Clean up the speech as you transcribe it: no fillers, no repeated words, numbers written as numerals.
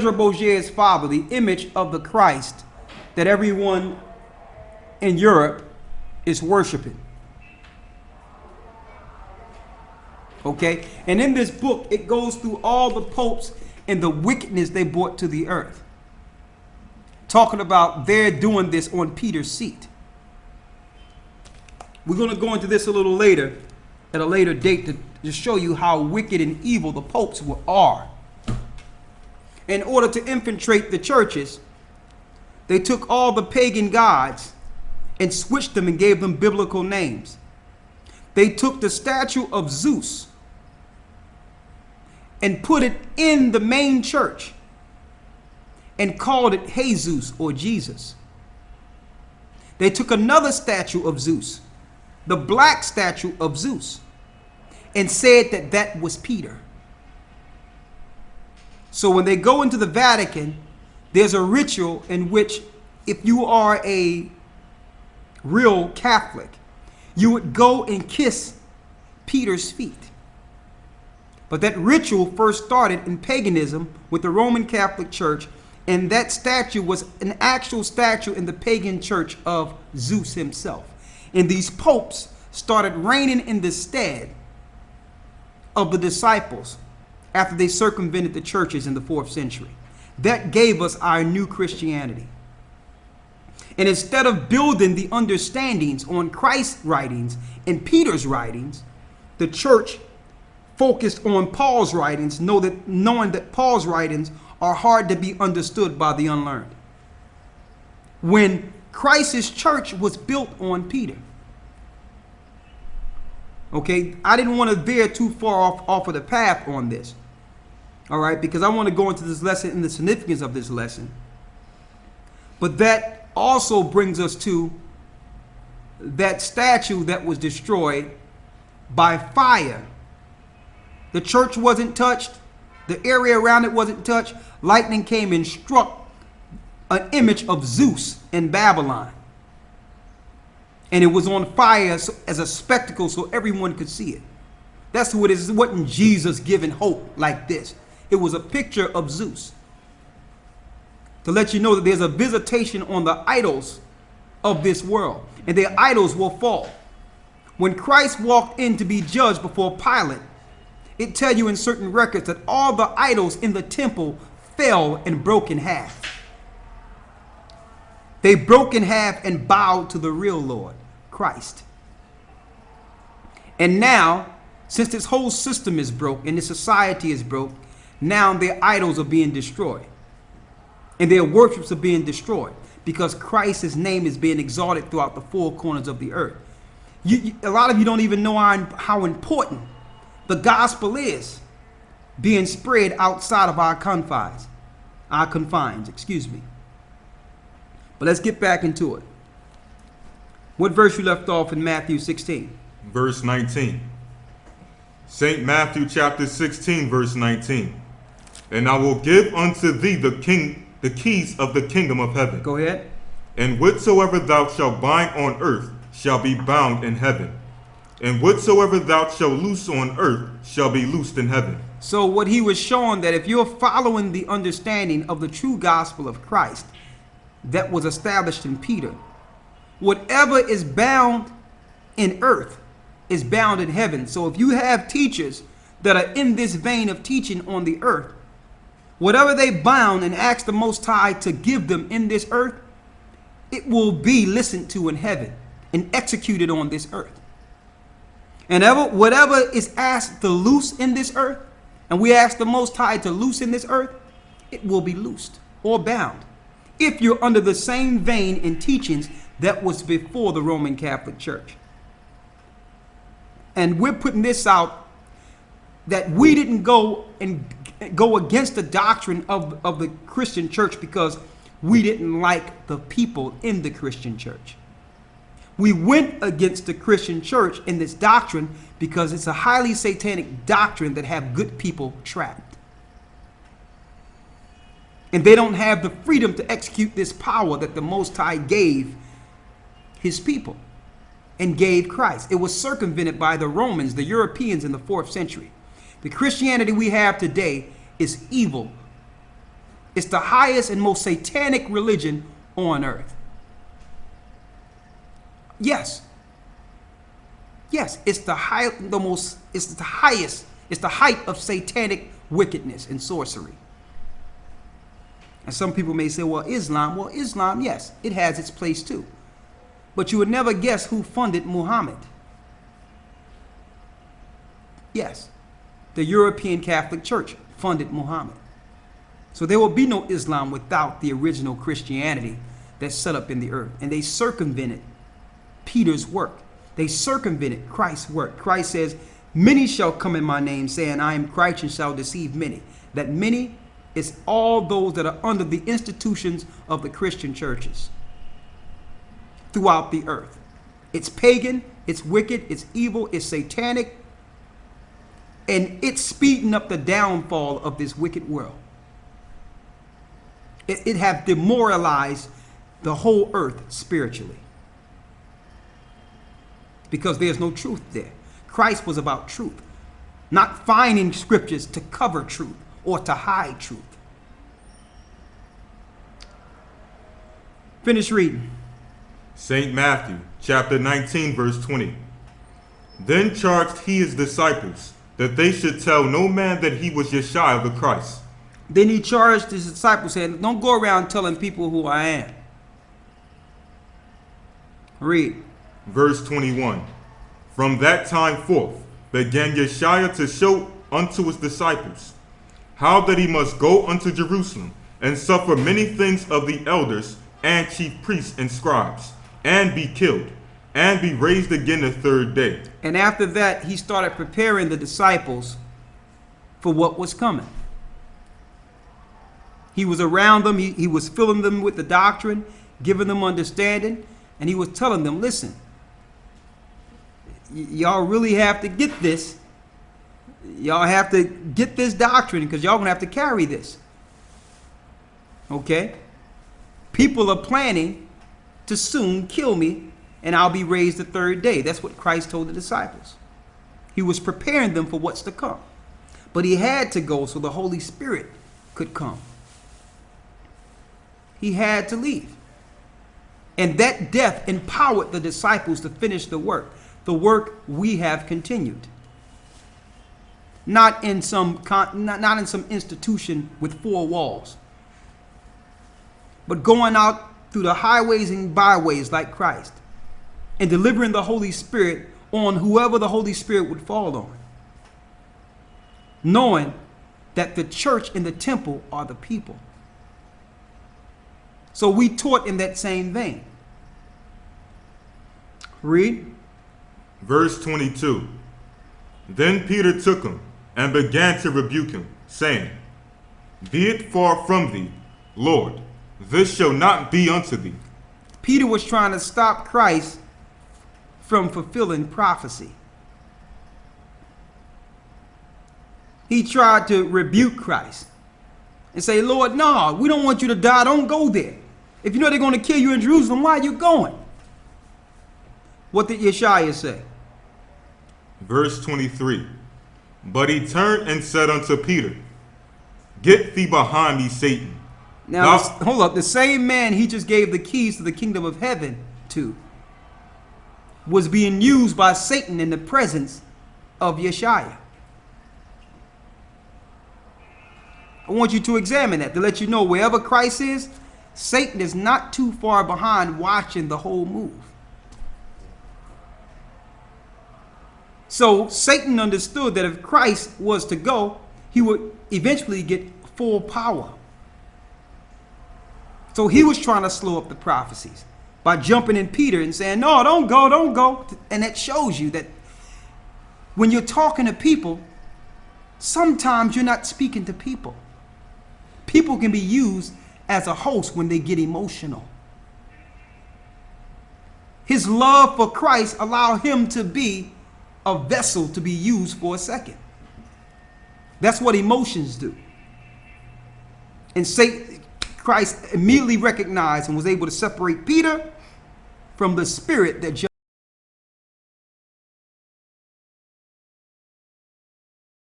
Andrew Bourget's father, the image of the Christ that everyone in Europe is worshiping. Okay? And in this book, it goes through all the popes and the wickedness they brought to the earth. Talking about they're doing this on Peter's seat. We're going to go into this a little later, at a later date, to show you how wicked and evil the popes are. In order to infiltrate the churches, they took all the pagan gods and switched them and gave them biblical names. They took the statue of Zeus and put it in the main church and called it Jesus or Jesus. They took another statue of Zeus, the black statue of Zeus, and said that that was Peter. So when they go into the Vatican, there's a ritual in which if you are a real Catholic, you would go and kiss Peter's feet. But that ritual first started in paganism with the Roman Catholic Church, and that statue was an actual statue in the pagan church of Zeus himself. And these popes started reigning in the stead of the disciples after they circumvented the churches in the 4th century. That gave us our new Christianity. And instead of building the understandings on Christ's writings and Peter's writings, the church focused on Paul's writings, knowing that Paul's writings are hard to be understood by the unlearned. When Christ's church was built on Peter. Okay, I didn't want to veer too far off of the path on this. All right, because I want to go into this lesson and the significance of this lesson. But that also brings us to that statue that was destroyed by fire. The church wasn't touched. The area around it wasn't touched. Lightning came and struck an image of Zeus in Babylon. And it was on fire as a spectacle so everyone could see it. That's who it is. It wasn't Jesus giving hope like this. It was a picture of Zeus. To let you know that there's a visitation on the idols of this world. And their idols will fall. When Christ walked in to be judged before Pilate, it tells you in certain records that all the idols in the temple fell and broke in half. They broke in half and bowed to the real Lord, Christ. And now, since this whole system is broke and this society is broke, now their idols are being destroyed. And their worships are being destroyed because Christ's name is being exalted throughout the four corners of the earth. A lot of you don't even know how important the gospel is being spread outside of our confines. Excuse me. But let's get back into it. What verse you left off in Matthew 16? Verse 19. St. Matthew chapter 16, verse 19. And I will give unto thee the keys of the kingdom of heaven. Go ahead. And whatsoever thou shalt bind on earth shall be bound in heaven. And whatsoever thou shalt loose on earth shall be loosed in heaven. So what he was showing, that if you're following the understanding of the true gospel of Christ that was established in Peter, whatever is bound in earth is bound in heaven. So if you have teachers that are in this vein of teaching on the earth, whatever they bound and ask the Most High to give them in this earth, it will be listened to in heaven and executed on this earth. And whatever is asked to loose in this earth, and we ask the Most High to loose in this earth, it will be loosed or bound. If you're under the same vein in teachings that was before the Roman Catholic Church. And we're putting this out that we didn't go against the doctrine of the Christian church because we didn't like the people in the Christian church. We went against the Christian church in this doctrine because it's a highly satanic doctrine that have good people trapped. And they don't have the freedom to execute this power that the Most High gave his people and gave Christ. It was circumvented by the Romans, the Europeans in the 4th century. The Christianity we have today is evil It's the highest and most satanic religion on earth. Yes. Yes, it's the highest, it's the height of satanic wickedness and sorcery. And some people may say, well, Islam, yes, it has its place too. But you would never guess who funded Muhammad. Yes, the European Catholic Church funded Muhammad. So there will be no Islam without the original Christianity that's set up in the earth. And they circumvented Peter's work. They circumvented Christ's work. Christ says, many shall come in my name, saying, I am Christ, and shall deceive many. That many is all those that are under the institutions of the Christian churches throughout the earth. It's pagan, it's wicked, it's evil, it's satanic, and it's speeding up the downfall of this wicked world. It have demoralized the whole earth spiritually, because there's no truth there. Christ was about truth, not finding scriptures to cover truth or to hide truth. Finish reading. St. Matthew, chapter 19, verse 20. Then charged he his disciples that they should tell no man that he was Yeshua the Christ. Then he charged his disciples, saying, don't go around telling people who I am. Read. Verse 21. From that time forth began Yeshua to show unto his disciples how that he must go unto Jerusalem and suffer many things of the elders and chief priests and scribes, and be killed, and be raised again the third day. And after that, he started preparing the disciples for what was coming. He was around them. He was filling them with the doctrine, giving them understanding, and he was telling them, listen, y'all really have to get this. Y'all have to get this doctrine, because y'all going to have to carry this. Okay? People are planning to soon kill me, and I'll be raised the third day. That's what Christ told the disciples. He was preparing them for what's to come. But he had to go so the Holy Spirit could come. He had to leave. And that death empowered the disciples to finish the work we have continued. Not in some institution with four walls, but going out through the highways and byways like Christ, and delivering the Holy Spirit on whoever the Holy Spirit would fall on, knowing that the church and the temple are the people. So we taught in that same vein. Read. Verse 22. Then Peter took him and began to rebuke him, saying, Be it far from thee, Lord, this shall not be unto thee. Peter was trying to stop Christ from fulfilling prophecy. He tried to rebuke Christ and say, Lord, no, we don't want you to die. Don't go there. If you know they're going to kill you in Jerusalem, why are you going? What did Yeshua say? Verse 23. But he turned and said unto Peter, Get thee behind me, Satan. Now, hold up. The same man he just gave the keys to the kingdom of heaven to was being used by Satan in the presence of Yeshua. I want you to examine that, to let you know wherever Christ is, Satan is not too far behind watching the whole move. So Satan understood that if Christ was to go, he would eventually get full power. So he was trying to slow up the prophecies by jumping in Peter and saying, no, don't go, don't go. And that shows you that when you're talking to people, sometimes you're not speaking to people. People can be used as a host when they get emotional. His love for Christ allowed him to be a vessel to be used for a second. That's what emotions do. And Christ immediately recognized and was able to separate Peter from the spirit that